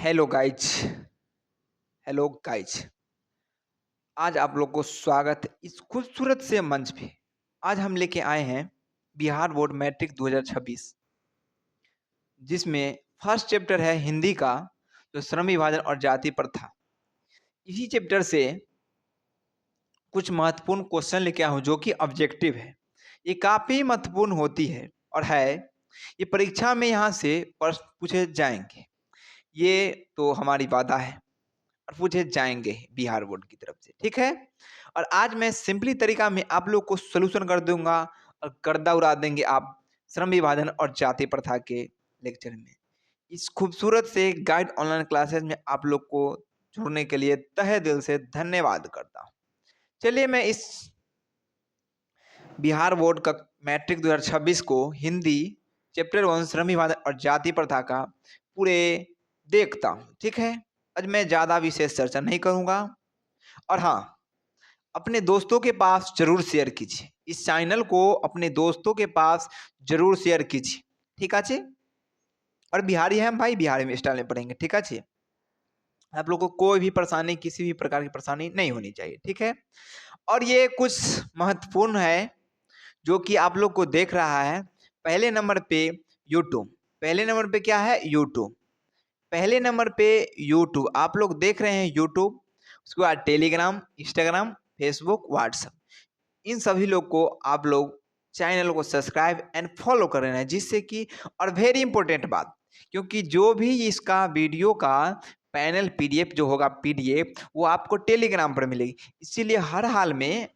Hello guys. Hello guys. आज आप लोग को स्वागत है इस खूबसूरत से मंच पे। आज हम लेके आए हैं बिहार बोर्ड मैट्रिक 2026, जिसमें फर्स्ट चैप्टर है हिंदी का, जो श्रम विभाजन और जाति प्रथा। इसी चैप्टर से कुछ महत्वपूर्ण क्वेश्चन लेके आया हूँ जो कि ऑब्जेक्टिव है। ये काफ़ी महत्वपूर्ण होती है और है, ये परीक्षा में यहाँ से प्रश्न पूछे जाएंगे। ये तो हमारी वादा है और पूछे जाएंगे बिहार बोर्ड की तरफ से, ठीक है। और आज मैं सिंपली तरीका में आप लोग को सोल्यूशन कर दूंगा और गर्दा उड़ा देंगे आप श्रम विभाजन और जाति प्रथा के लेक्चर में। इस खूबसूरत से गाइड ऑनलाइन क्लासेस में आप लोग को जुड़ने के लिए तहे दिल से धन्यवाद करता हूँ। चलिए मैं इस बिहार बोर्ड का मैट्रिक 2026 को हिंदी चैप्टर 1 श्रम विभाजन और जाति प्रथा का पूरे देखता हूँ, ठीक है। आज मैं ज़्यादा विशेष चर्चा नहीं करूँगा। और हाँ, अपने दोस्तों के पास जरूर शेयर कीजिए, इस चैनल को अपने दोस्तों के पास जरूर शेयर कीजिए, ठीक है। और बिहारी हैं हम भाई, बिहारी में स्टाइल में पढ़ेंगे, ठीक है। आप लोगों को कोई भी परेशानी, किसी भी प्रकार की परेशानी नहीं होनी चाहिए, ठीक है। और ये कुछ महत्वपूर्ण है जो कि आप लोग को देख रहा है। पहले नंबर पे यूट्यूब, पहले नंबर पे क्या है, यूट्यूब। पहले नंबर पे यूट्यूब आप लोग देख रहे हैं, यूट्यूब। उसके बाद टेलीग्राम, इंस्टाग्राम, फेसबुक, व्हाट्सएप, इन सभी लोग को आप लोग चैनल को सब्सक्राइब एंड फॉलो कर रहे हैं, जिससे कि, और वेरी इंपॉर्टेंट बात, क्योंकि जो भी इसका वीडियो का पैनल पीडीएफ जो होगा, पीडीएफ वो आपको टेलीग्राम पर मिलेगी। इसीलिए हर हाल में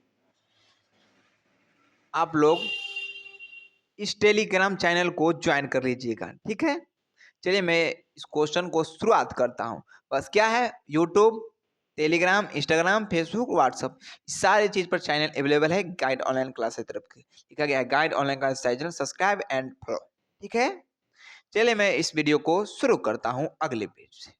आप लोग इस टेलीग्राम चैनल को ज्वाइन कर लीजिएगा, ठीक है। चलिए मैं इस क्वेश्चन को शुरुआत करता हूँ। बस क्या है, YouTube, Telegram, Instagram, Facebook, WhatsApp, सारी चीज़ पर चैनल अवेलेबल है गाइड ऑनलाइन क्लास की तरफ की। लिखा गया है guide online class channel, subscribe and follow, ठीक है। चलिए मैं इस वीडियो को शुरू करता हूँ अगले पेज से।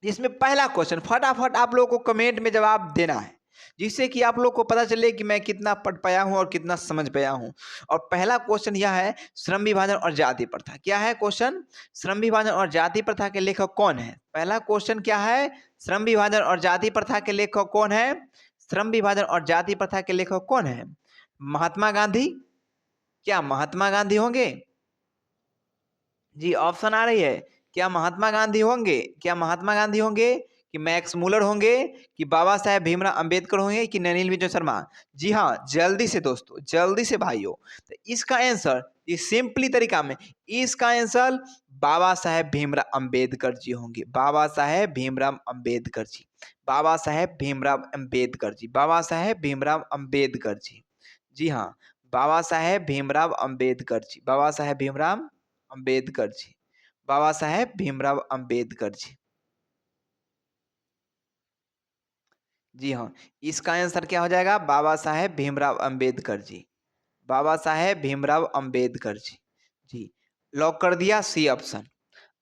इसमें पहला क्वेश्चन फटाफट आप लोगों को कमेंट में जवाब देना है, जिससे कि आप लोग को पता चले कि मैं कितना पढ़ पाया हूं और कितना समझ पाया हूं। और पहला क्वेश्चन यह है, श्रम विभाजन और जाति प्रथा। क्या है क्वेश्चन, श्रम विभाजन और जाति प्रथा के लेखक कौन है। पहला क्वेश्चन क्या है, श्रम विभाजन और जाति प्रथा के लेखक कौन है। श्रम विभाजन और जाति प्रथा के लेखक कौन है, महात्मा गांधी। क्या महात्मा गांधी होंगे जी, ऑप्शन आ रही है, क्या महात्मा गांधी होंगे, क्या महात्मा गांधी होंगे, कि मैक्स मूलर होंगे, कि बाबा साहेब भीमराव अंबेडकर होंगे, कि नलिनी विजय शर्मा। जी हाँ, जल्दी से दोस्तों, जल्दी से भाइयों, तो इसका आंसर, ये सिंपली तरीका में, इसका आंसर बाबा साहेब भीमराव अंबेडकर जी होंगे। बाबा साहेब भीमराव अंबेडकर जी, बाबा साहेब भीमराव अंबेडकर जी, बाबा साहेब भीमराव अंबेडकर जी। जी हाँ, बाबा साहेब भीमराव अंबेडकर जी, बाबा साहेब भीमराव अंबेडकर जी, बाबा साहेब भीमराव अंबेडकर जी। जी हाँ, इसका आंसर क्या हो जाएगा, बाबा साहेब भीमराव अंबेडकर जी, बाबा साहेब भीमराव अंबेडकर जी। जी, लॉक कर दिया सी ऑप्शन।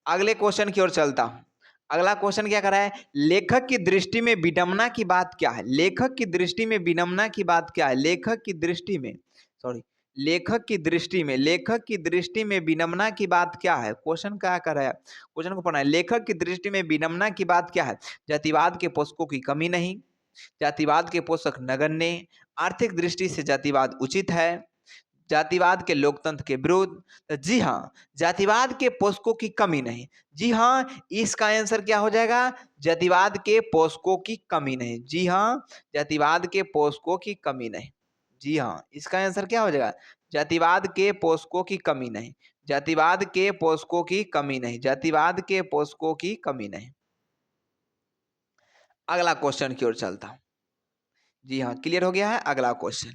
अगले क्वेश्चन की ओर चलता हूं। अगला क्वेश्चन क्या कर रहा है, लेखक की दृष्टि में विडंबना की बात क्या है। लेखक की दृष्टि में विडंबना की बात क्या है, लेखक की दृष्टि में, सॉरी, लेखक की दृष्टि में, लेखक की दृष्टि में विडंबना की बात क्या है। क्वेश्चन क्या कर रहा है, क्वेश्चन को पढ़ना है। लेखक की दृष्टि में विडंबना की बात क्या है, जातिवाद के पोषकों की कमी नहीं, जातिवाद के पोषक नगण्य, आर्थिक दृष्टि से जातिवाद उचित है, जातिवाद के लोकतंत्र के विरुद्ध। तो जी हाँ, जातिवाद के पोषकों की कमी नहीं। जी हाँ, इसका आंसर क्या हो जाएगा, जातिवाद के पोषकों की कमी नहीं। जी हाँ, जातिवाद के पोषकों की कमी नहीं। जी हाँ, इसका आंसर क्या हो जाएगा, जातिवाद के पोषकों की कमी नहीं, जातिवाद के पोषकों की कमी नहीं, जातिवाद के पोषकों की कमी नहीं। अगला क्वेश्चन की ओर चलता हूं। जी हाँ, क्लियर हो गया है। अगला क्वेश्चन,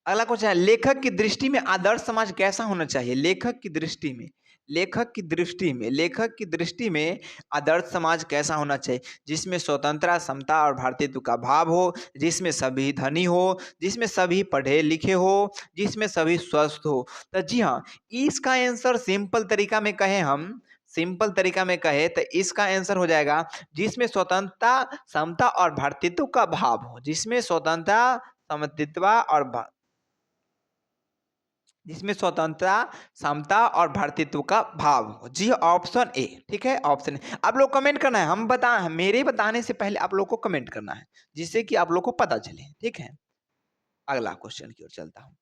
अगला क्वेश्चन है, लेखक की दृष्टि में आदर्श समाज कैसा होना चाहिए। लेखक की दृष्टि में, लेखक की दृष्टि में, लेखक की दृष्टि में आदर्श समाज कैसा होना चाहिए, जिसमें स्वतंत्रता, समता और भारतीयत्व का भाव हो, जिसमें सभी धनी हो, जिसमें सभी पढ़े लिखे हो, जिसमें सभी स्वस्थ हो। तो जी हाँ, इसका आंसर सिंपल तरीका में कहें हम, सिंपल तरीका में कहे तो इसका आंसर हो जाएगा, जिसमें स्वतंत्रता, समता और भारतीयत्व का भाव हो, जिसमें स्वतंत्रता, समतित्व और जिसमें स्वतंत्रता, समता और भ्रातृत्व का भाव हो। जी ऑप्शन ए, ठीक है, ऑप्शन ए। आप लोग कमेंट करना है, मेरे बताने से पहले आप लोग को कमेंट करना है, जिससे कि आप लोग को पता चले, ठीक है। अगला क्वेश्चन की ओर चलता हूँ।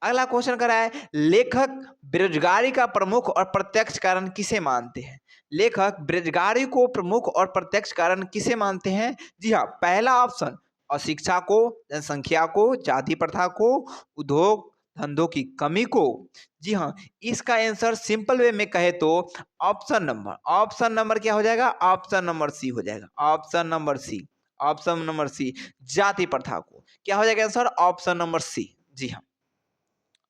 अगला क्वेश्चन कर रहा है, लेखक बेरोजगारी का प्रमुख और प्रत्यक्ष कारण किसे मानते हैं? लेखक बेरोजगारी को प्रमुख और प्रत्यक्ष कारण किसे मानते हैं? जी हाँ, पहला ऑप्शन अशिक्षा को, जनसंख्या को, जाति प्रथा को, उद्योग धंधों की कमी को। जी हाँ, इसका आंसर सिंपल वे में कहे तो ऑप्शन नंबर क्या हो जाएगा? ऑप्शन नंबर सी हो जाएगा। Option number C, option number C, जाति प्रथा को। क्या हो जाएगा आंसर? Option number C. जी हाँ।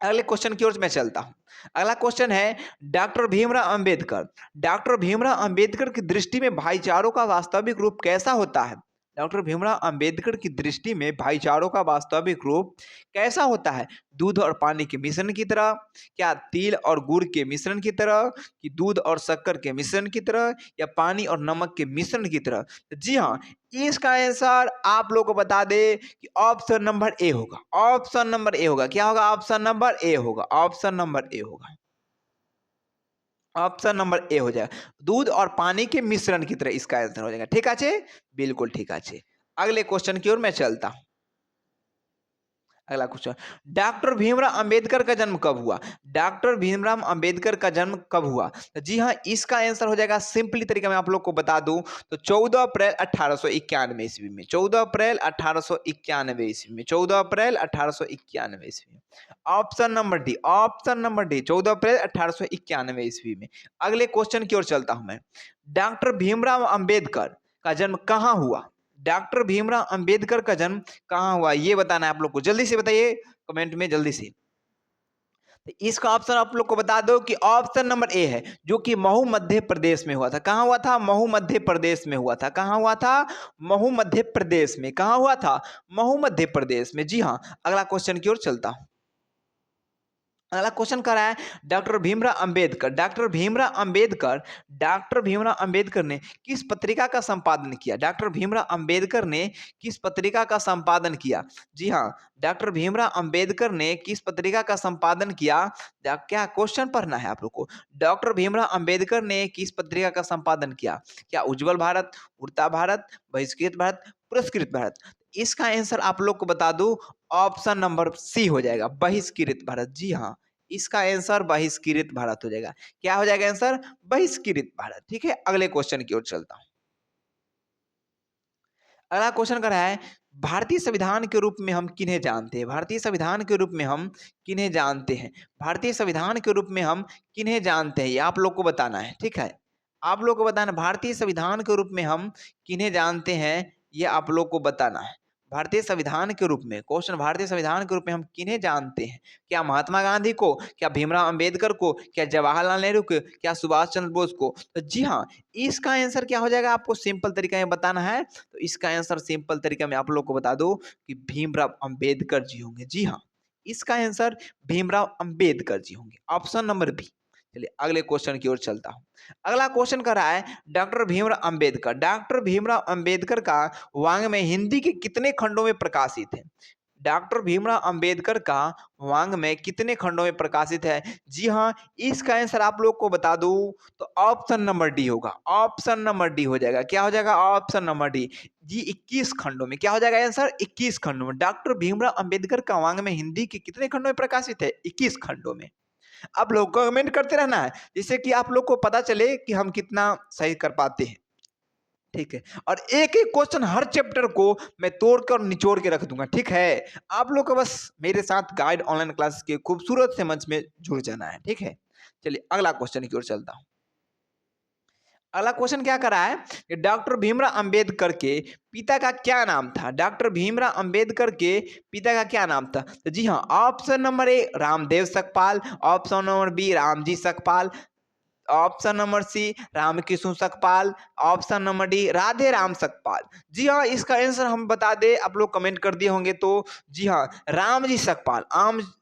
अगले क्वेश्चन की ओर मैं चलता हूं। अगला क्वेश्चन है, डॉक्टर भीमराव अंबेडकर, डॉक्टर भीमराव अंबेडकर की दृष्टि में भाईचारों का वास्तविक रूप कैसा होता है? डॉक्टर भीमराव अंबेडकर की दृष्टि में भाईचारों का वास्तविक रूप कैसा होता है? दूध और पानी के मिश्रण की तरह, क्या तिल और गुड़ के मिश्रण की तरह, कि दूध और शक्कर के मिश्रण की तरह, या पानी और नमक के मिश्रण की तरह? जी हाँ, इसका आंसर आप लोग को बता दे कि ऑप्शन नंबर ए होगा। ऑप्शन नंबर ए होगा। क्या होगा? ऑप्शन नंबर ए होगा। ऑप्शन नंबर ए होगा। ऑप्शन नंबर ए हो जाएगा। दूध और पानी के मिश्रण की तरह इसका आंसर हो जाएगा। ठीक है, बिल्कुल ठीक है। अगले क्वेश्चन की ओर मैं चलता हूं। अगला क्वेश्चन, डॉक्टर भीमराव अंबेडकर का जन्म कब हुआ? डॉक्टर भीमराव अंबेडकर का जन्म कब हुआ? तो जी हाँ, इसका आंसर हो जाएगा, सिंपली तरीका मैं आप लोग को बता दूं तो 14 अप्रैल 1891 ईस्वी में। 14 अप्रैल 1891 ईस्वी में। 14 अप्रैल 1891 ईस्वी में। Option number D, option number D, 14 अप्रैल 1891 ईस्वी में। अगले क्वेश्चन की ओर चलता हूं मैं। डॉक्टर भीमराव अंबेडकर का जन्म कहाँ हुआ? डॉक्टर भीमराव अंबेडकर का जन्म कहाँ हुआ, ये बताना है आप लोग को। जल्दी से बताइए कमेंट में, जल्दी से। तो इसका ऑप्शन आप लोग को बता दो कि ऑप्शन नंबर ए है, जो कि महू मध्य प्रदेश में हुआ था। कहाँ हुआ था? महू मध्य प्रदेश में हुआ था। कहाँ हुआ था? महू मध्य प्रदेश में। कहाँ हुआ था? महू मध्य प्रदेश में। जी हाँ। अगला क्वेश्चन की ओर चलता हूं। अगला क्वेश्चन कर रहा है, डॉक्टर भीमराव अंबेडकर, डॉक्टर भीमराव अंबेडकर ने किस पत्रिका का संपादन किया? डॉक्टर भीमराव अंबेडकर ने किस पत्रिका का संपादन किया? जी हाँ, डॉक्टर भीमराव अंबेडकर ने किस पत्रिका का संपादन किया? क्या क्वेश्चन पढ़ना है आप लोग को। डॉक्टर भीमराव अंबेडकर ने किस पत्रिका का संपादन किया? क्या उज्जवल भारत, उड़ता भारत, बहिष्कृत भारत, पुरस्कृत भारत? इसका आंसर आप लोग को बता दूं, ऑप्शन नंबर सी हो जाएगा, बहिष्कृत भारत। जी हाँ, इसका आंसर बहिष्कृत भारत हो जाएगा। क्या हो जाएगा आंसर? बहिष्कृत भारत। ठीक है, अगले क्वेश्चन की ओर चलता हूं। अगला क्वेश्चन कर रहा है, भारतीय संविधान के रूप में हम किन्हें जानते हैं? भारतीय संविधान के रूप में हम किन्हें जानते हैं? भारतीय संविधान के रूप में हम किन्हें जानते हैं, ये आप लोग को बताना है। ठीक है, आप लोग को बताना, भारतीय संविधान के रूप में हम किन्हें जानते हैं, ये आप लोग को बताना है। भारतीय संविधान के रूप में, क्वेश्चन, भारतीय संविधान के रूप में हम किन्हें जानते हैं? क्या महात्मा गांधी को, क्या भीमराव अंबेडकर को, क्या जवाहरलाल नेहरू को, क्या सुभाष चंद्र बोस को? तो जी हाँ, इसका आंसर क्या हो जाएगा, आपको सिंपल तरीका में बताना है। तो इसका आंसर सिंपल तरीका में आप लोग को बता दो कि भीमराव अंबेडकर जी होंगे। जी हाँ, इसका आंसर भीमराव अंबेडकर जी होंगे। Option number B. चलिए अगले क्वेश्चन की ओर चलता हूं। अगला क्वेश्चन कर रहा है, डॉक्टर भीमराव अंबेडकर, डॉक्टर भीमराव अंबेडकर का वाङ्मय हिंदी के कितने खंडों में प्रकाशित है? डॉक्टर भीमराव अंबेडकर का वाङ्मय कितने खंडों में प्रकाशित है? जी हाँ, इसका आंसर आप लोग को बता दूं तो ऑप्शन नंबर डी होगा। ऑप्शन नंबर डी हो जाएगा। क्या हो जाएगा? Option number D. जी 21 खंडों में। क्या हो जाएगा आंसर? 21 खंडों में। डॉक्टर भीमराव अंबेडकर का वाङ्मय हिंदी के कितने खंडों में प्रकाशित है? 21 खंडों में। आप लोग को कमेंट करते रहना है, जिससे कि आप लोग को पता चले कि हम कितना सही कर पाते हैं। ठीक है, और एक एक क्वेश्चन हर चैप्टर को मैं तोड़ कर निचोड़ के रख दूंगा। ठीक है, आप लोग को बस मेरे साथ गाइड ऑनलाइन क्लासेस के खूबसूरत से मंच में जुड़ जाना है। ठीक है, चलिए अगला क्वेश्चन की ओर चलता हूं। अगला क्वेश्चन क्या कर रहा है कि डॉक्टर भीमराव अंबेडकर के पिता का क्या नाम था? डॉक्टर भीमराव अंबेडकर के पिता का क्या नाम था? तो जी हाँ, option number A Ramdev Sakpal, option number B Ramji Sakpal, option number C Ramkrishna Sakpal, option number D Radhe Ram Sakpal. जी हाँ, इसका आंसर हम बता दे, आप लोग कमेंट कर दिए होंगे तो। जी हाँ, रामजी सकपाल,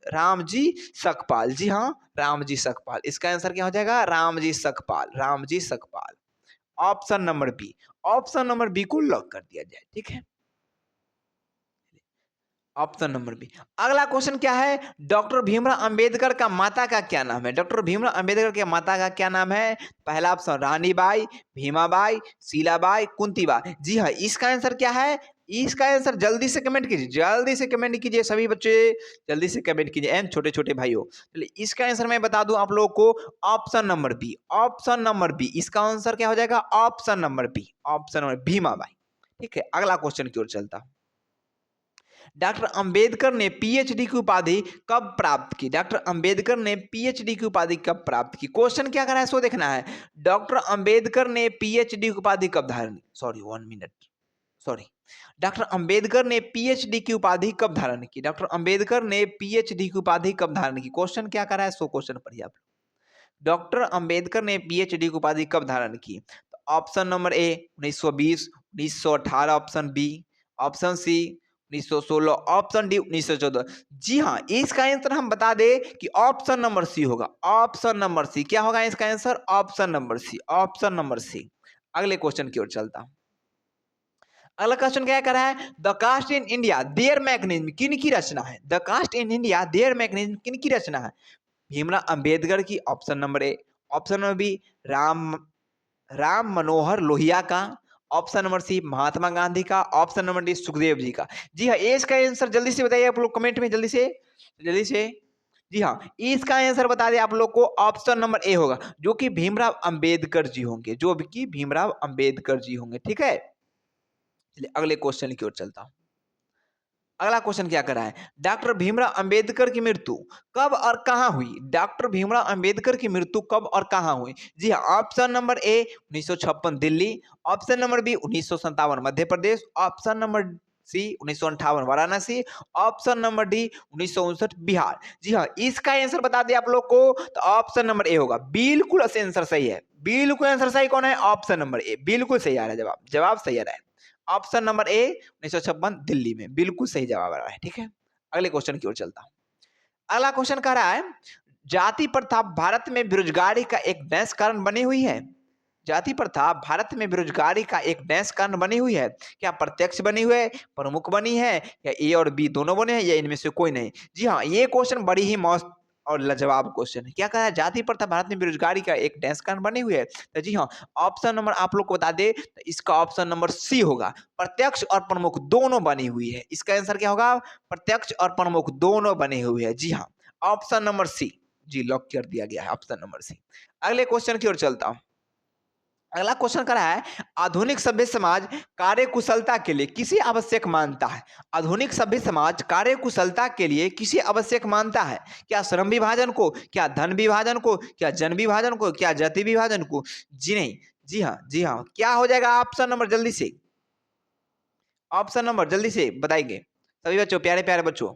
रामजी सकपाल। जी हाँ, रामजी सकपाल। इसका आंसर क्या हो जाएगा? Ramji Sakpal, Ramji Sakpal. Option number B, option number B को लॉक कर दिया जाए। ठीक है, ऑप्शन नंबर बी। अगला क्वेश्चन क्या है, डॉक्टर भीमराव अंबेडकर का माता का क्या नाम है? डॉक्टर भीमराव अंबेडकर के माता का क्या नाम है? पहला ऑप्शन रानीबाई, भीमाबाई, शीलाबाई, कुंतीबाई। जी हाँ, इसका आंसर क्या है? इसका आंसर जल्दी से कमेंट कीजिए, जल्दी से कमेंट कीजिए सभी बच्चे, जल्दी से कमेंट कीजिए एंड छोटे छोटे भाइयों। चलिए इसका आंसर मैं बता दूं आप लोगों को, option number B. Option number B इसका आंसर क्या हो जाएगा? Option number B, option number Bhimabai. ठीक है, अगला क्वेश्चन की ओर चलता हूं। डॉक्टर अंबेडकर ने पीएचडी की उपाधि कब प्राप्त की? डॉक्टर अंबेडकर ने पीएचडी की उपाधि कब प्राप्त की? क्वेश्चन क्या करा है सो देखना है। डॉक्टर अंबेडकर ने पीएचडी की उपाधि कब धारण की? Sorry 1 minute, sorry. Doctor Ambedkar ने पीएचडी की उपाधि कब धारण की? डॉक्टर अंबेडकर ने पीएचडी की उपाधि कब धारण की? क्वेश्चन क्या करा है सो क्वेश्चन पढ़िए आप। डॉक्टर अंबेडकर ने पीएचडी की उपाधि कब धारण की? तो option number A 1920, 1918, option B, option C 1916, option D 1914। जी हाँ, इसका आंसर हम बता दें कि ऑप्शन नंबर सी होगा। ऑप्शन नंबर सी क्या होगा इसका answer? Option number C, option number C. अगले क्वेश्चन की ओर चलता हूं। अगला क्वेश्चन क्या कर रहा है, the caste in India their mechanism किन की रचना है? The caste in India their mechanism किन की रचना है? भीमराव अंबेडकर की, option number A, option number B Ram Ram Manohar Lohia का, option number C Mahatma Gandhi का, option number D Sukhdev ji का। जी हाँ, ये इसका आंसर जल्दी से बताइए आप लोग कमेंट में, जल्दी से, जल्दी से। जी हाँ, इसका आंसर बता दें आप लोग को, ऑप्शन नंबर ए होगा, जो कि भीमराव अंबेडकर जी होंगे, जो कि भीमराव अंबेडकर जी होंगे। ठीक है, चलिए अगले क्वेश्चन की ओर चलता हूं। अगला क्वेश्चन क्या कर रहा है, डॉक्टर भीमराव अंबेडकर की मृत्यु कब और कहां हुई? डॉक्टर भीमराव अंबेडकर की मृत्यु कब और कहां हुई? जी हाँ, option number A 1956 Delhi, option number B 1957 Madhya Pradesh, option number C 1958 Varanasi, option number D 1959 Bihar. जी हाँ, इसका आंसर बता दिया आप लोग को, तो ऑप्शन नंबर ए होगा, बिल्कुल आंसर सही है, बिल्कुल आंसर सही कौन है? ऑप्शन नंबर ए, बिल्कुल सही आ रहा है जवाब, जवाब सही आ रहा है। ऑप्शन नंबर ए 1956 दिल्ली में, बिल्कुल सही जवाब आ रहा है। ठीक है, अगले क्वेश्चन की ओर चलता हूं। अगला क्वेश्चन कह रहा है, जाति प्रथा भारत में बेरोजगारी का एक डैश कारण बनी हुई है? जाति प्रथा भारत में बेरोजगारी का एक डैश कारण बनी हुई है? क्या प्रत्यक्ष बनी हुई है, प्रमुख बनी है, या ए और बी दोनों बने हैं, या इनमें से कोई नहीं? जी हाँ, ये क्वेश्चन बड़ी ही मस्त और लाजवाब क्वेश्चन है। क्या कहा है, जाति प्रथा भारत में बेरोजगारी का एक डैश कारण बनी हुई है? तो जी हाँ, ऑप्शन नंबर आप लोग को बता दे, तो इसका ऑप्शन नंबर सी होगा, प्रत्यक्ष और प्रमुख दोनों बनी हुई है। इसका आंसर क्या होगा? प्रत्यक्ष और प्रमुख दोनों बनी हुई है। जी हाँ, ऑप्शन नंबर सी, जी लॉक कर दिया गया है, ऑप्शन नंबर सी। अगले क्वेश्चन की ओर चलता हूं। अगला क्वेश्चन कर रहा है, आधुनिक सभ्य समाज कार्यकुशलता के लिए किसे आवश्यक मानता है? आधुनिक सभ्य समाज कार्यकुशलता के लिए किसे आवश्यक मानता है? क्या श्रम विभाजन को, क्या धन विभाजन को, क्या जन विभाजन को, क्या जाति विभाजन को? जी नहीं, जी हाँ, जी हाँ, क्या हो जाएगा ऑप्शन नंबर? जल्दी से ऑप्शन नंबर जल्दी से बताएंगे सभी बच्चों, प्यारे प्यारे बच्चों।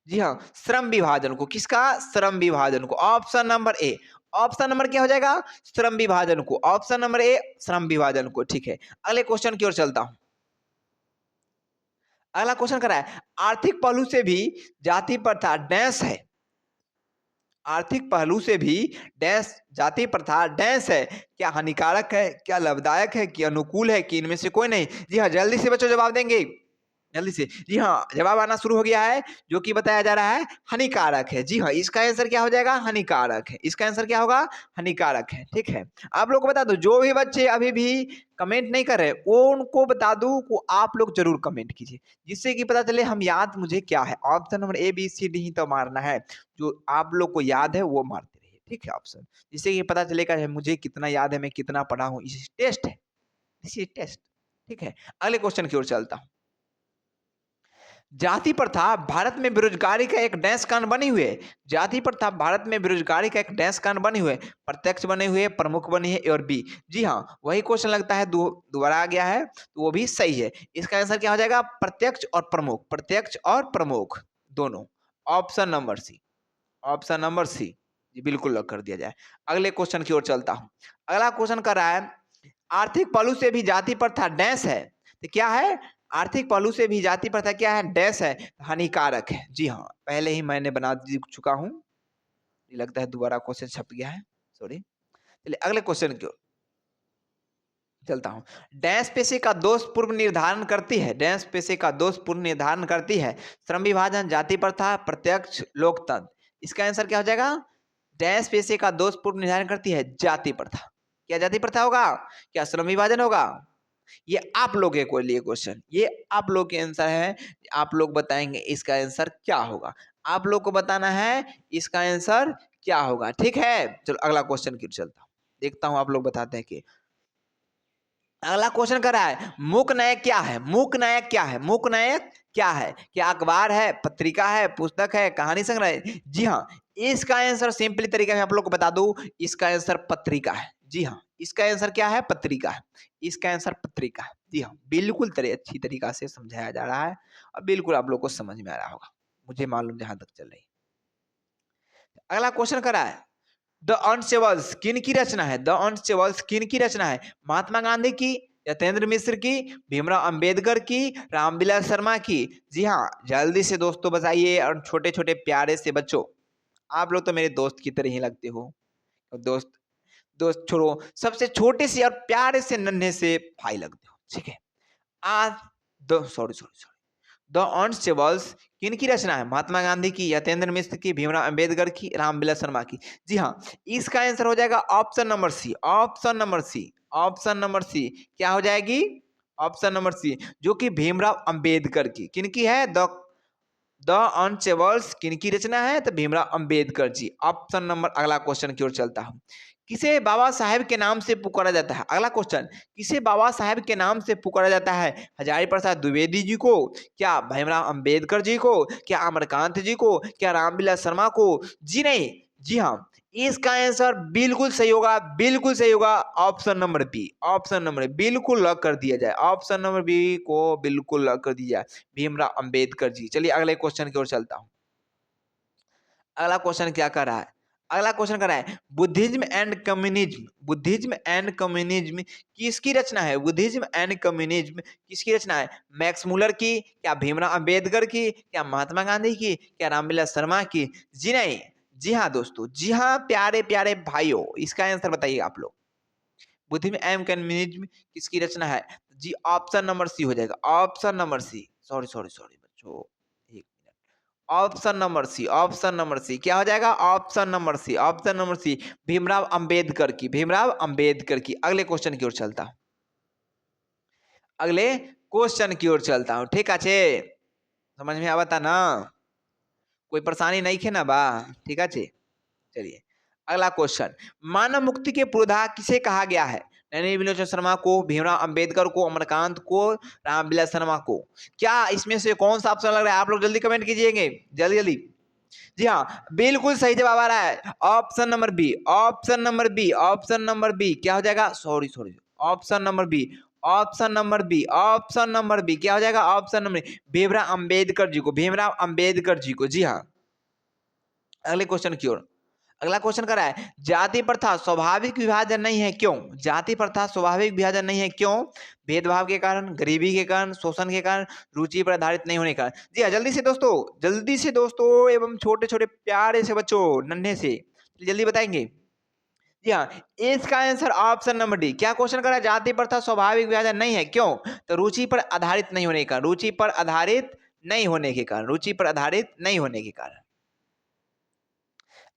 जी हाँ, श्रम विभाजन को, किसका? श्रम विभाजन को, option number A. Option number क्या हो जाएगा? श्रम विभाजन को, ऑप्शन नंबर ए श्रम विभाजन को। ठीक है, अगले क्वेश्चन की ओर चलता हूं। अगला क्वेश्चन कर रहा है, आर्थिक पहलू से भी जाति प्रथा डैश है? आर्थिक पहलू से भी डैश जाति प्रथा डैश है, क्या हानिकारक है, क्या लाभदायक है, क्या अनुकूल है, कि इनमें से कोई नहीं? जी हाँ, जल्दी से बच्चों जवाब देंगे, जल्दी से। जी हाँ, जवाब आना शुरू हो गया है, जो कि बताया जा रहा है हानिकारक है। जी हाँ, इसका आंसर क्या हो जाएगा? हानिकारक है। इसका आंसर क्या होगा? हानिकारक है। ठीक है, आप लोग को बता दो, जो भी बच्चे अभी भी कमेंट नहीं कर रहे, वो उनको बता दूं को आप लोग जरूर कमेंट कीजिए, जिससे कि पता चले हम याद मुझे क्या है। Option number A B C D ही तो मारना है, जो आप लोग को याद है वो मारते रहिए। ठीक है, ऑप्शन, जिससे कि पता चलेगा मुझे कितना याद है, मैं कितना पढ़ा हूँ। इस टेस्ट है, दिस इज टेस्ट। ठीक है, अगले क्वेश्चन की ओर चलता हूँ। जाति प्रथा भारत में बेरोजगारी का एक डैश कारण बनी हुई है? जाति प्रथा भारत में बेरोजगारी का एक डैश कारण बनी हुई है? प्रत्यक्ष बने हुए, प्रमुख बनी है, ए और बी। जी हाँ, वही क्वेश्चन लगता है दोबारा आ गया है, तो वो भी सही है। इसका आंसर क्या हो जाएगा? प्रत्यक्ष और प्रमुख, प्रत्यक्ष और प्रमुख दोनों, option number C, option number C. जी बिल्कुल लॉक कर दिया जाए। अगले क्वेश्चन की ओर चलता हूं। अगला क्वेश्चन कर रहा है, आर्थिक पहलू से भी जाति प्रथा डैश है? तो क्या है? आर्थिक पहलू से भी जाति प्रथा क्या है? डैश है, हानिकारक है। जी हाँ, पहले ही मैंने बना चुका हूं, ये लगता है दोबारा क्वेश्चन छप गया है, सॉरी। चलिए अगले क्वेश्चन की ओर, चलता हूँ। डैश पेशे का दोष पूर्व निर्धारण करती है, डैश पेशे का दोष पूर्व निर्धारण करती है, श्रम विभाजन, जाति प्रथा, प्रत्यक्ष लोकतंत्र। इसका आंसर क्या हो जाएगा? डैश पेशे का दोष पूर्व निर्धारण करती है, जाति प्रथा। क्या जाति प्रथा होगा? क्या श्रम विभाजन होगा? ये आप लोग के लिए क्वेश्चन, ये आप लोग के आंसर है। आप लोग बताएंगे इसका आंसर क्या होगा। आप लोग को बताना है इसका आंसर क्या होगा। ठीक है, चलो अगला क्वेश्चन की ओर चलता हूँ, देखता हूँ आप लोग बताते हैं कि। अगला क्वेश्चन कर रहा है मूक नायक क्या है? मूक नायक क्या है? मूक नायक क्या है? क्या अखबार है, पत्रिका है, पुस्तक है, कहानी संग्रह है? जी हाँ, इसका आंसर सिंपली तरीका में आप लोग को बता दूं, इसका आंसर पत्रिका है। जी हाँ, इसका आंसर क्या है? पत्रिका है। इसका आंसर पत्रिका है। जी हाँ, बिल्कुल अच्छी तरीका से समझाया जा रहा है और बिल्कुल आप लोग को समझ में आ रहा होगा, मुझे मालूम जहां तक चल रही है। अगला क्वेश्चन कर रहा है द अनस्टेबल्स किन की रचना है? द अनस्टेबल्स किन की रचना है? महात्मा गांधी की, यतेंद्र मिश्र की, भीमराव अंबेडकर की, रामविलास शर्मा की? जी हाँ, जल्दी से दोस्तों बताइए। और छोटे छोटे प्यारे से बच्चों, आप लोग तो मेरे दोस्त की तरह ही लगते हो। दोस्त दोस्त छोड़ो, सबसे छोटे से और प्यारे से नन्हे से भाई लगते हो। ठीक है, आज दो सॉरी सॉरी सॉरी द अनस्टेबल्स किनकी रचना है? महात्मा गांधी की, यतेंद्र मिश्र की, भीमराव अंबेडकर की, रामविलास शर्मा की? जी हाँ, इसका आंसर हो जाएगा option number C. Option number C, option number C क्या हो जाएगी? ऑप्शन नंबर सी, जो कि भीमराव अंबेडकर की। किनकी है? द अनस्टेबल्स किनकी रचना है? तो भीमराव अंबेडकर जी। Option number. अगला क्वेश्चन की ओर चलता हूं। किसे बाबा साहेब के नाम से पुकारा जाता है? अगला क्वेश्चन, किसे बाबा साहेब के नाम से पुकारा जाता है? हजारी प्रसाद द्विवेदी जी को, क्या भीमराव अंबेडकर जी को, क्या अमरकांत जी को, क्या रामविलास शर्मा को? जी नहीं, जी हाँ, इसका आंसर बिल्कुल सही होगा, बिल्कुल सही होगा option number B. Option number बिल्कुल लॉक कर दिया जाए, ऑप्शन नंबर बी को बिल्कुल लॉक कर दिया जाए, भीमराव अंबेडकर जी। चलिए अगले क्वेश्चन की ओर चलता हूं। अगला क्वेश्चन क्या कर रहा है? अगला क्वेश्चन कर रहा है Buddhism and communism, Buddhism and communism किसकी रचना है? बुद्धिज्म एंड कम्युनिज्म किसकी रचना है? मैक्स मुलर की, क्या भीमराव अंबेडकर की, क्या महात्मा गांधी की, क्या रामविलास शर्मा की? जी नहीं, जी हाँ दोस्तों, जी हाँ प्यारे प्यारे भाइयों, इसका आंसर बताइए आप लोग। बुद्धिज्म एंड कम्युनिज्म किसकी रचना है? जी ऑप्शन नंबर सी हो जाएगा, option number C. Sorry sorry sorry बच्चों, एक मिनट। Option number C, option number C क्या हो जाएगा? Option number C, option number C, Bhimrao Ambedkar की, भीमराव अंबेडकर की। अगले क्वेश्चन की ओर चलता हूं, अगले क्वेश्चन की ओर चलता हूं। ठीक है, समझ में आवता ना? कोई परेशानी नहीं खे ना बा? ठीक है, चलिए अगला क्वेश्चन, मानव मुक्ति के पुरोधा किसे कहा गया है? नैनी विलोचन शर्मा को, भीमराव अंबेडकर को, अमरकांत को, रामविलास शर्मा को? क्या इसमें से कौन सा ऑप्शन लग रहा है? आप लोग जल्दी कमेंट कीजिएगा, जल्दी जल्दी। जी हाँ, बिल्कुल सही जवाब आ रहा है, option number B, option number B, option number B क्या हो जाएगा? Sorry sorry, option number B, option number B, option number B क्या हो जाएगा? ऑप्शन नंबर भीमराव अंबेडकर जी को, भीमराव अंबेडकर जी को। जी हाँ, अगले क्वेश्चन की ओर। अगला क्वेश्चन कर रहा है जाति प्रथा स्वाभाविक विभाजन नहीं है क्यों? जाति प्रथा स्वाभाविक विभाजन नहीं है क्यों? भेदभाव के कारण, गरीबी के कारण, शोषण के कारण, रुचि पर आधारित नहीं होने के कारण? जी हाँ, जल्दी से दोस्तों, जल्दी से दोस्तों, एवं छोटे छोटे प्यारे से बच्चों, नन्हे से जल्दी बताएंगे। जी हाँ, इसका आंसर ऑप्शन नंबर डी। क्या क्वेश्चन कर रहा है? जाति प्रथा स्वाभाविक विभाजन नहीं है क्यों? तो रुचि पर आधारित नहीं होने के कारण, रुचि पर आधारित नहीं होने के कारण, रुचि पर आधारित नहीं होने के कारण।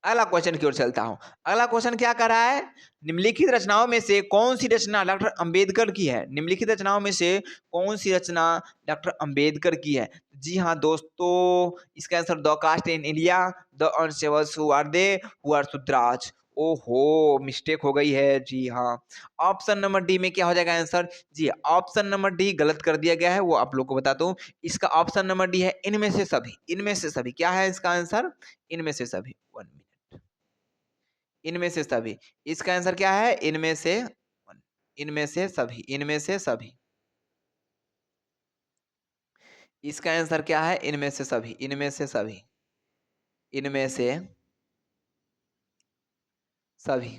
अगला क्वेश्चन की ओर चलता हूं। अगला क्वेश्चन क्या कर रहा है? निम्नलिखित रचनाओं में से कौन सी रचना डॉक्टर अंबेडकर की है? निम्नलिखित रचनाओं में से कौन सी रचना डॉक्टर अंबेडकर की है? जी हाँ दोस्तों, इसका answer the caste in India, the untouchables who are they, who are Shudras. ओहो, मिस्टेक हो गई है। जी हाँ, ऑप्शन नंबर डी में क्या हो जाएगा आंसर? जी ऑप्शन नंबर डी गलत कर दिया गया है, वो आप लोग को बताता हूँ। इसका ऑप्शन नंबर डी है इनमें से सभी। इनमें से सभी क्या है इसका आंसर? इनमें से सभी। 1 मिनट, इनमें से सभी, इसका आंसर क्या है? इनमें से, इनमें से सभी, इनमें से सभी, इसका आंसर क्या है? इनमें से सभी, इनमें से सभी, इनमें से सभी।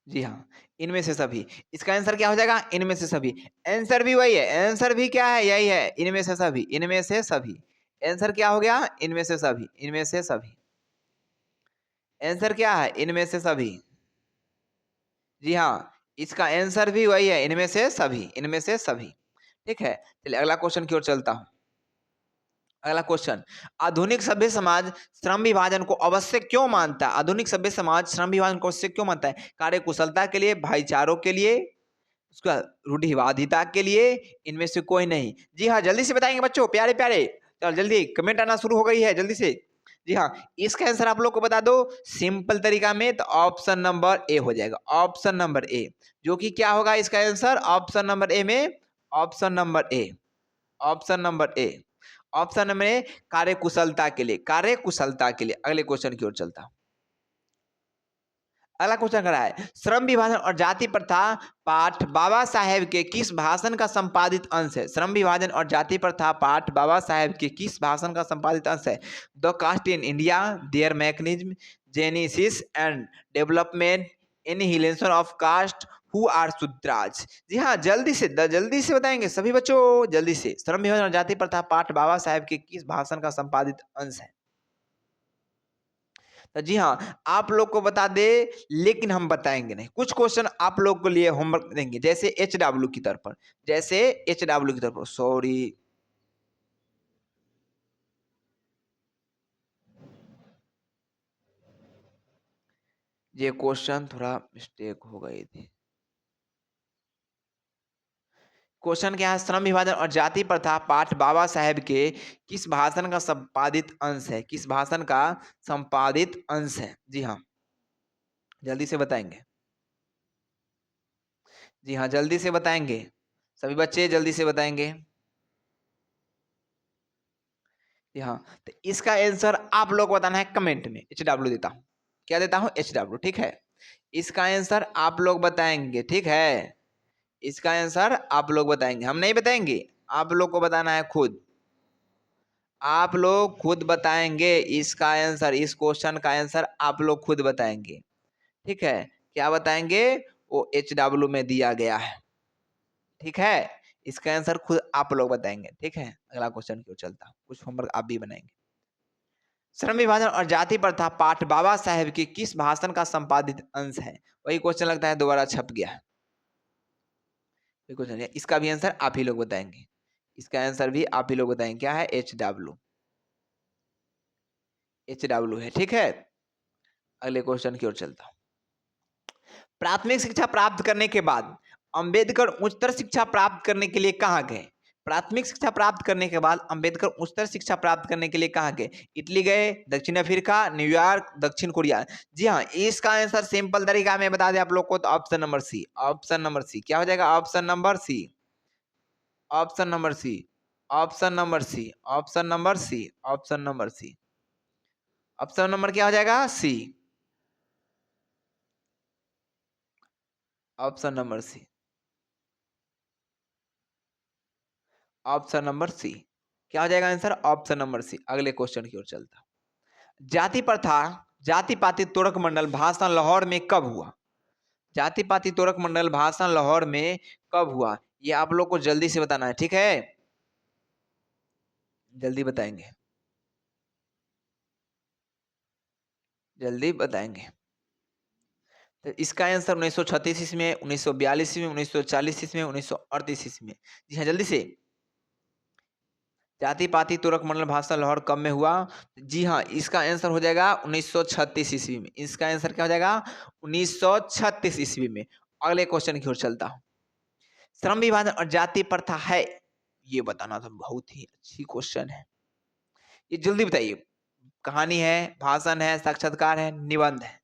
जी हाँ, इनमें से सभी, इसका आंसर क्या हो जाएगा? इनमें से सभी। आंसर भी वही है, आंसर भी क्या है? यही है, इनमें से सभी, इनमें से सभी। आंसर क्या हो गया? इनमें से सभी, इनमें से सभी। आंसर क्या है? इनमें से सभी। जी हाँ, इसका आंसर भी वही है, इनमें से सभी, इनमें से सभी। ठीक है, चलिए अगला क्वेश्चन की ओर चलता हूँ। अगला क्वेश्चन, आधुनिक सभ्य समाज श्रम विभाजन को आवश्यक क्यों मानता है? आधुनिक सभ्य समाज श्रम विभाजन को आवश्यक क्यों मानता है? कार्य कुशलता के लिए, भाईचारों के लिए, उसका रूढ़िवादिता के लिए, इनमें से कोई नहीं। जी हाँ, जल्दी से बताएंगे बच्चों, प्यारे प्यारे, चल जल्दी, कमेंट आना शुरू हो गई है, जल्दी से। जी हाँ, इसका आंसर आप लोग को बता दो सिंपल तरीका में, तो ऑप्शन नंबर ए हो जाएगा, ऑप्शन नंबर ए, जो कि क्या होगा इसका आंसर ऑप्शन नंबर ए में, option number A, option number A, option number ए, कार्यकुशलता के लिए, कार्यकुशलता के लिए। अगले क्वेश्चन की ओर चलता हूं। अगला क्वेश्चन करा है, श्रम विभाजन और जाति प्रथा पाठ बाबा साहेब के किस भाषण का संपादित अंश है? श्रम विभाजन और जाति प्रथा पाठ बाबा साहेब के किस भाषण का संपादित अंश है? The caste in India, their mechanism, genesis and development, annihilation of caste, who are Shudras. जी हाँ, जल्दी से बताएंगे सभी बच्चों, जल्दी से। श्रम विभाजन और जाति प्रथा पाठ बाबा साहेब के किस भाषण का संपादित अंश है? तो जी हाँ, आप लोग को बता दे, लेकिन हम बताएंगे नहीं। कुछ क्वेश्चन आप लोग के लिए होमवर्क देंगे, जैसे HW की तरफ पर, जैसे HW की तरफ पर, सॉरी, ये क्वेश्चन थोड़ा मिस्टेक हो गई थी। क्वेश्चन क्या है, श्रम विभाजन और जाति प्रथा पाठ बाबा साहेब के किस भाषण का संपादित अंश है? किस भाषण का संपादित अंश है? जी हाँ, जल्दी से बताएंगे। जी हाँ, जल्दी से बताएंगे सभी बच्चे, जल्दी से बताएंगे। जी हाँ, तो इसका आंसर आप लोग को बताना है कमेंट में। HW देता हूँ, क्या देता हूँ? HW, ठीक है। इसका आंसर आप लोग बताएंगे, ठीक है। इसका आंसर आप लोग बताएंगे, हम नहीं बताएंगे, आप लोग को बताना है खुद। आप लोग खुद बताएंगे इसका आंसर, इस क्वेश्चन का आंसर आप लोग खुद बताएंगे, ठीक है। क्या बताएंगे? वो HW में दिया गया है, ठीक है। इसका आंसर खुद आप लोग बताएंगे, ठीक है। अगला क्वेश्चन क्यों चलता हूं, कुछ होमवर्क आप भी बनाएंगे। श्रम विभाजन और जाति प्रथा पाठ बाबा साहेब के किस भाषण का संपादित अंश है? वही क्वेश्चन लगता है दोबारा छप गया है। वही क्वेश्चन है, इसका भी आंसर आप ही लोग बताएंगे, इसका आंसर भी आप ही लोग बताएंगे। क्या है? HW, HW है, ठीक है। अगले क्वेश्चन की ओर चलता हूं। प्राथमिक शिक्षा प्राप्त करने के बाद अंबेडकर उच्चतर शिक्षा प्राप्त करने के लिए कहाँ गए? प्राथमिक शिक्षा प्राप्त करने के बाद अंबेडकर उच्चतर शिक्षा प्राप्त करने के लिए कहाँ गए? इटली गए, दक्षिण अफ्रीका, न्यूयॉर्क, दक्षिण कोरिया। जी हाँ, इसका आंसर सिंपल तरीका में बता दें आप लोग को, तो option number C, option number C. क्या हो जाएगा? Option number C, option number C, option number C, option number C, option number C, option number क्या हो जाएगा? C, option number C, option number C. क्या हो जाएगा आंसर? Option number C. अगले क्वेश्चन की ओर चलता हूं। जाति प्रथा जाति पाति तोड़क मंडल भाषण लाहौर में कब हुआ? जाति पाति तोड़क मंडल भाषण लाहौर में कब हुआ? ये आप लोग को जल्दी से बताना है, ठीक है। जल्दी बताएंगे, जल्दी बताएंगे। तो इसका आंसर 1936 ईस्वी में, 1942 ईस्वी में, 1940 ईस्वी में, 1938 ईस्वी में। जी हाँ, जल्दी से। जाति पाति तुरक मंडल भाषण लाहौर कब में हुआ? जी हाँ, इसका आंसर हो जाएगा 1936 ईस्वी में। इसका आंसर क्या हो जाएगा? 1936 ईस्वी में। अगले क्वेश्चन की ओर चलता हूँ। श्रम विभाजन और जाति प्रथा है, ये बताना तो बहुत ही अच्छी क्वेश्चन है, ये जल्दी बताइए। कहानी है, भाषण है, साक्षात्कार है, निबंध है?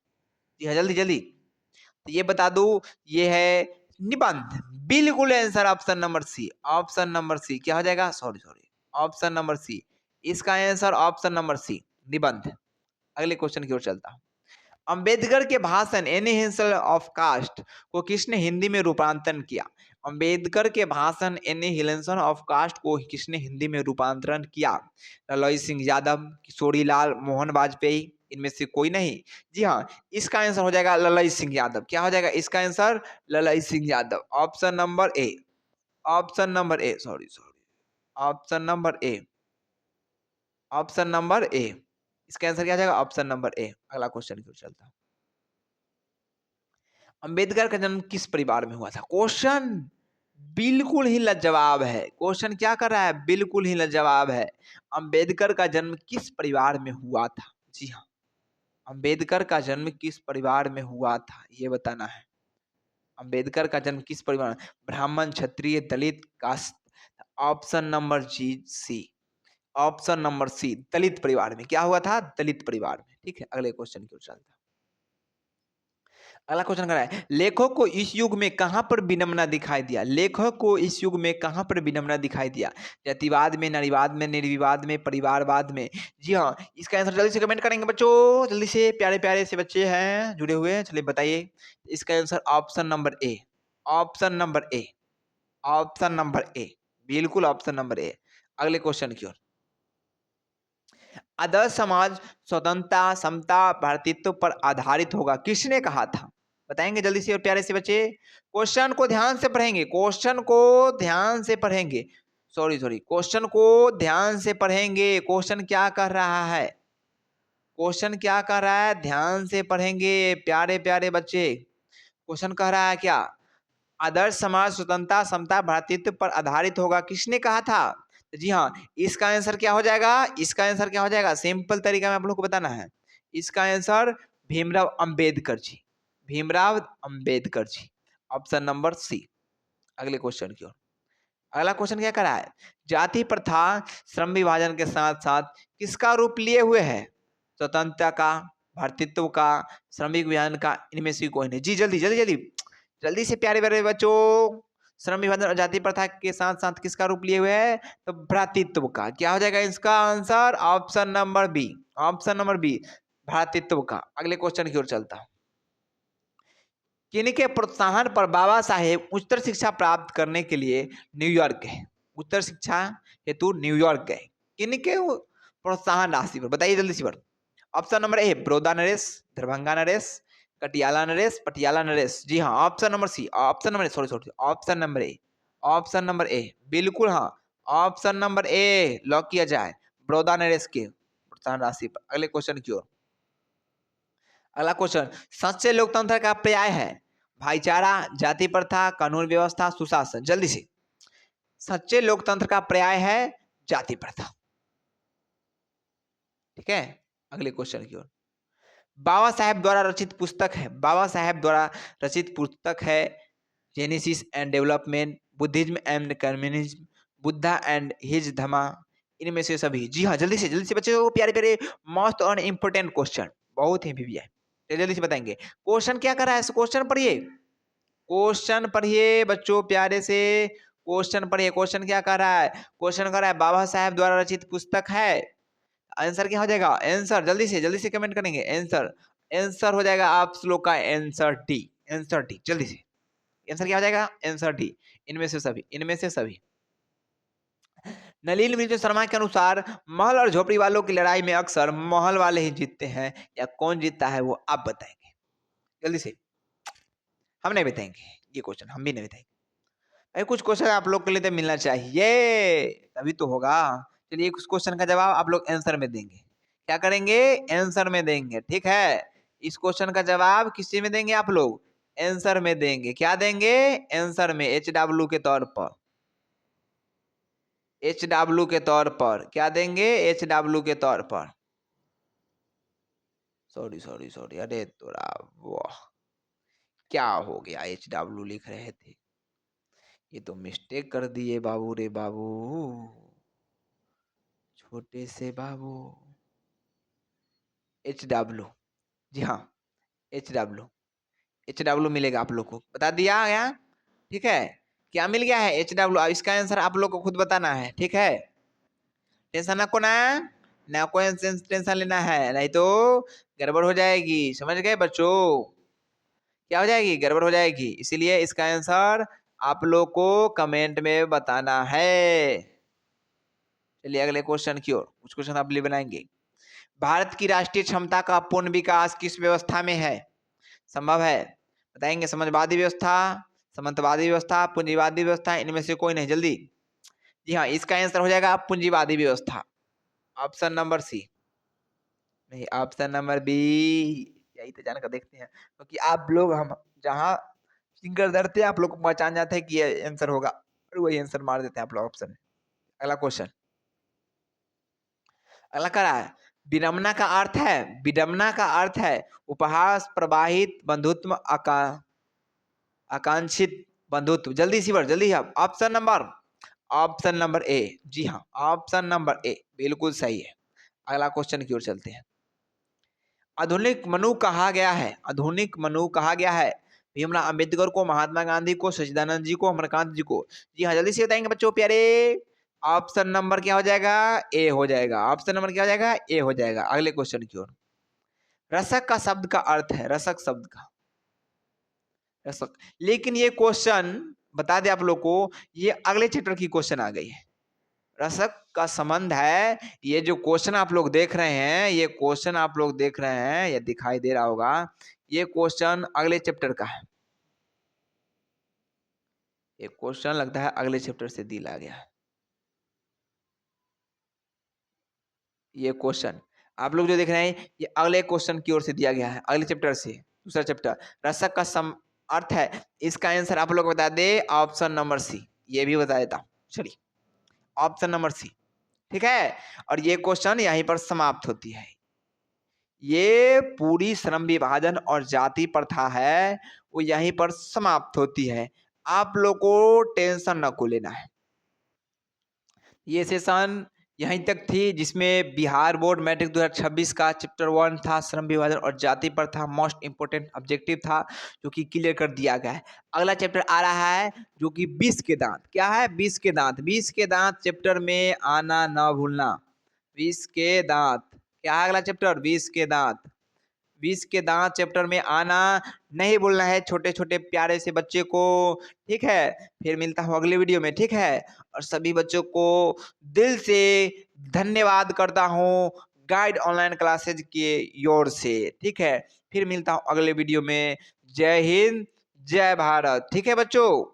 जी हाँ, जल्दी जल्दी। तो ये बता दू, ये है निबंध। बिल्कुल answer option number C, option number C. क्या हो जाएगा? Sorry sorry, option number C. इसका आंसर ऑप्शन नंबर सी, निबंध। अगले क्वेश्चन की ओर चलता हूं। अंबेडकर के भाषण एनिहिलेशन ऑफ कास्ट को किसने हिंदी में रूपांतरण किया? अंबेडकर के भाषण एनिहिलेशन ऑफ कास्ट को किसने हिंदी में रूपांतरण किया? ललोई सिंह यादव, किशोरीलाल, मोहन वाजपेयी, इनमें से कोई नहीं। जी हाँ, इसका आंसर हो जाएगा ललोई सिंह यादव। क्या हो जाएगा इसका answer? Lalu Singh Yadav, option number A, option number A, sorry sorry, option number A, option number A. इसका आंसर क्या हो जाएगा? Option number A. अगला क्वेश्चन की ओर चलता हूं। अंबेडकर का जन्म किस परिवार में हुआ था? क्वेश्चन बिल्कुल ही लाजवाब है। क्वेश्चन क्या कर रहा है? बिल्कुल ही लाजवाब है। अंबेडकर का जन्म किस परिवार में हुआ था? जी हाँ, अंबेडकर का जन्म किस परिवार में हुआ था? ये बताना है। अंबेडकर का जन्म किस परिवार में? ब्राह्मण, क्षत्रिय, दलित, कास्ट। ऑप्शन नंबर जी सी। ऑप्शन नंबर सी, दलित परिवार में। क्या हुआ था? दलित परिवार में। ठीक है, अगले क्वेश्चन की ओर चलते हैं। अगला क्वेश्चन कर रहा है, लेखक को इस युग में कहां पर विडंबना दिखाई दिया? लेखक को इस युग में कहां पर विडंबना दिखाई दिया? जातिवाद में, नारीवाद में, निर्विवाद में, परिवारवाद में? जी हाँ, इसका आंसर जल्दी से कमेंट करेंगे बच्चों, जल्दी से। प्यारे प्यारे से बच्चे हैं जुड़े हुए, चलिए बताइए। इसका answer option number A. Option number A. Option number A, बिल्कुल ऑप्शन नंबर ए। अगले क्वेश्चन की ओर। आदर्श समाज स्वतंत्रता, समता, भ्रातृत्व पर आधारित होगा, किसने कहा था? बताएंगे जल्दी से और प्यारे से बच्चे। क्वेश्चन को ध्यान से पढ़ेंगे, क्वेश्चन को ध्यान से पढ़ेंगे। सॉरी सॉरी, क्वेश्चन को ध्यान से पढ़ेंगे। क्वेश्चन क्या कर रहा है? क्वेश्चन क्या कर रहा है? ध्यान से पढ़ेंगे प्यारे प्यारे बच्चे। क्वेश्चन कह रहा है क्या? आदर्श समाज स्वतंत्रता, समता, भ्रातृत्व पर आधारित होगा, किसने कहा था? तो जी हाँ, इसका आंसर क्या हो जाएगा? इसका आंसर क्या हो जाएगा? सिंपल तरीका में आप लोग को बताना है। इसका answer Bhimrao Ambedkar ji. Bhimrao Ambedkar ji. Option number C. अगले क्वेश्चन की ओर। अगला क्वेश्चन क्या करा है? जाति प्रथा श्रम विभाजन के साथ साथ किसका रूप लिए हुए है? स्वतंत्रता का, भ्रातृत्व का, श्रमिक विभाजन का, इनमें से कोई नहीं। जी जल्दी जल्दी जल्दी जल्दी से प्यारे प्यारे बच्चों। श्रम विभाजन और जाति प्रथा के साथ साथ किसका रूप लिए हुए है? तो भ्रातृत्व का। क्या हो जाएगा इसका answer? Option number B. Option number B, भ्रातृत्व का। अगले क्वेश्चन की ओर चलता हूं। किन्हीं प्रोत्साहन पर बाबा साहेब उच्चतर शिक्षा प्राप्त करने के लिए न्यूयॉर्क गए? उच्चतर शिक्षा हेतु न्यूयॉर्क गए, किन्हीं प्रोत्साहन राशि पर? बताइए जल्दी से पर। ऑप्शन नंबर ए, बड़ौदा नरेश, दरभंगा नरेश, कटियाला नरेश, पटियाला नरेश। जी हाँ, option number C. Option number, sorry sorry, option number A. Option number A, बिल्कुल हाँ, ऑप्शन नंबर ए लॉक किया जाए, बड़ौदा नरेश के प्रोत्साहन राशि पर। अगले क्वेश्चन की ओर। अगला क्वेश्चन, सच्चे लोकतंत्र का पर्याय है भाईचारा, जाति प्रथा, कानून व्यवस्था, सुशासन? जल्दी से। सच्चे लोकतंत्र का पर्याय है जाति प्रथा। ठीक है, अगले क्वेश्चन की ओर। बाबा साहेब द्वारा रचित पुस्तक है, बाबा साहेब द्वारा रचित पुस्तक है genesis and development, Buddhism and communism, Buddha and his Dhamma, इनमें से सभी? जी हाँ, जल्दी से बच्चे को प्यारे प्यारे मोस्ट और इम्पोर्टेंट क्वेश्चन, बहुत ही भी है, तो जल्दी से बताएंगे। क्वेश्चन क्या कर रहा है? क्वेश्चन पढ़िए, क्वेश्चन पढ़िए बच्चों प्यारे से। क्वेश्चन पढ़िए, क्वेश्चन क्या कर रहा है? क्वेश्चन कर रहा है बाबा साहेब द्वारा रचित पुस्तक है। आंसर क्या हो जाएगा? आंसर जल्दी से कमेंट करेंगे। आंसर, आंसर हो जाएगा आप लोग का आंसर डी। आंसर डी, जल्दी से। आंसर क्या हो जाएगा? आंसर डी, इनमें से सभी, इनमें से सभी। नलिनी मिश्र शर्मा के अनुसार महल और झोपड़ी वालों की लड़ाई में अक्सर महल वाले ही जीतते हैं, या कौन जीतता है वो आप बताएंगे जल्दी से। हम नहीं बताएंगे ये क्वेश्चन, हम भी नहीं बताएंगे। अरे कुछ क्वेश्चन आप लोग के लिए तो मिलना चाहिए, तभी तो होगा। चलिए कुछ क्वेश्चन का जवाब आप लोग आंसर में देंगे। क्या करेंगे? आंसर में देंगे, ठीक है। इस क्वेश्चन का जवाब किस चीज में देंगे आप लोग? आंसर में देंगे। क्या देंगे? आंसर में, HW के तौर पर। HW के तौर पर क्या देंगे? HW के तौर पर। सॉरी सॉरी सॉरी, अरे तोरा वाह, क्या हो गया? HW लिख रहे थे, ये तो मिस्टेक कर दिए बाबू रे बाबू, छोटे से बाबू। HW, जी हाँ, HW। HW मिलेगा आप लोग को, बता दिया गया। ठीक है, क्या मिल गया है? HW। अब इसका आंसर आप लोग को खुद बताना है, ठीक है। टेंशन ना को ना कोई टेंशन लेना है, नहीं तो गड़बड़ हो जाएगी, समझ गए बच्चों? क्या हो जाएगी? गड़बड़ हो जाएगी, इसीलिए इसका आंसर आप लोग को कमेंट में बताना है। चलिए अगले क्वेश्चन की ओर, कुछ क्वेश्चन आप लिए बनाएंगे। भारत की राष्ट्रीय क्षमता का पूर्ण विकास किस व्यवस्था में है? संभव है? बताएंगे। समाजवादी व्यवस्था, सामंतवादी व्यवस्था, पूंजीवादी व्यवस्था, इनमें से कोई नहीं, जल्दी। जी हाँ, इसका आंसर हो जाएगा पूंजीवादी व्यवस्था। ऑप्शन नंबर सी, नहीं ऑप्शन नंबर बी। यही तो जानकर देखते हैं, क्योंकि आप लोग हम जहाँ फिंगर धरते हैं आप लोग को पहचान जाते हैं कि ये आंसर होगा और वही आंसर मार देते हैं आप लोग ऑप्शन। अगला क्वेश्चन, अगला कह रहा है विडम्बना का अर्थ है उपहास, प्रवाहित, बंधुत्व, आकांक्षित बंधुत्व। जल्दी सी वर्ड, जल्दी आप ऑप्शन नंबर ए। जी हाँ, ऑप्शन नंबर ए बिल्कुल सही है। अगला क्वेश्चन की ओर चलते हैं। आधुनिक मनु कहा गया है भीमराव अंबेडकर को, महात्मा गांधी को, सच्चिदानंद जी को, अमरकांत जी को। जी हाँ, जल्दी से बताएंगे बच्चों प्यारे। ऑप्शन नंबर क्या हो जाएगा? ए हो जाएगा। ऑप्शन नंबर क्या हो जाएगा? ए हो जाएगा। अगले क्वेश्चन की ओर। रसक का शब्द का अर्थ है, रसक शब्द का रसक। लेकिन ये क्वेश्चन बता दे आप लोग को, ये अगले चैप्टर की क्वेश्चन आ गई है। रसक का संबंध है, ये जो क्वेश्चन आप लोग देख रहे हैं, ये क्वेश्चन आप लोग देख रहे हैं, ये दिखाई दे रहा होगा, ये क्वेश्चन अगले चैप्टर का है। ये क्वेश्चन लगता है अगले चैप्टर से दिया गया है। ये क्वेश्चन आप लोग जो देख रहे हैं, ये अगले क्वेश्चन की ओर से दिया गया है, अगले चैप्टर से, दूसरा चैप्टर। रसक का सम अर्थ है, इसका आंसर आप लोग बता दे, ऑप्शन नंबर सी। ये भी बता देता हूँ, चलिए ऑप्शन नंबर सी, ठीक है। और ये क्वेश्चन यहीं पर समाप्त होती है। ये पूरी श्रम विभाजन और जाति प्रथा है, वो यहीं पर समाप्त होती है। आप लोग को टेंशन न को लेना है। ये सेशन यहीं तक थी, जिसमें बिहार बोर्ड मैट्रिक 2026 का चैप्टर 1 था, श्रम विभाजन और जाति प्रथा, मोस्ट इंपोर्टेंट ऑब्जेक्टिव था, जो कि क्लियर कर दिया गया है। अगला चैप्टर आ रहा है जो कि 20 के दांत। क्या है? 20 के दांत। 20 के दांत चैप्टर में आना ना भूलना। 20 के दांत क्या है? अगला चैप्टर 20 के दांत। 20 के दांत चैप्टर में आना नहीं भूलना है, छोटे छोटे प्यारे से बच्चे को, ठीक है। फिर मिलता हूँ अगले वीडियो में, ठीक है। और सभी बच्चों को दिल से धन्यवाद करता हूँ गाइड ऑनलाइन क्लासेज की ओर से, ठीक है। फिर मिलता हूँ अगले वीडियो में। जय हिंद, जय भारत, ठीक है बच्चों।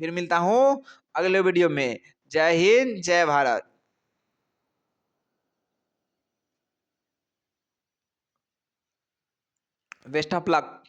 फिर मिलता हूँ अगले वीडियो में। जय हिंद, जय भारत। Best of luck.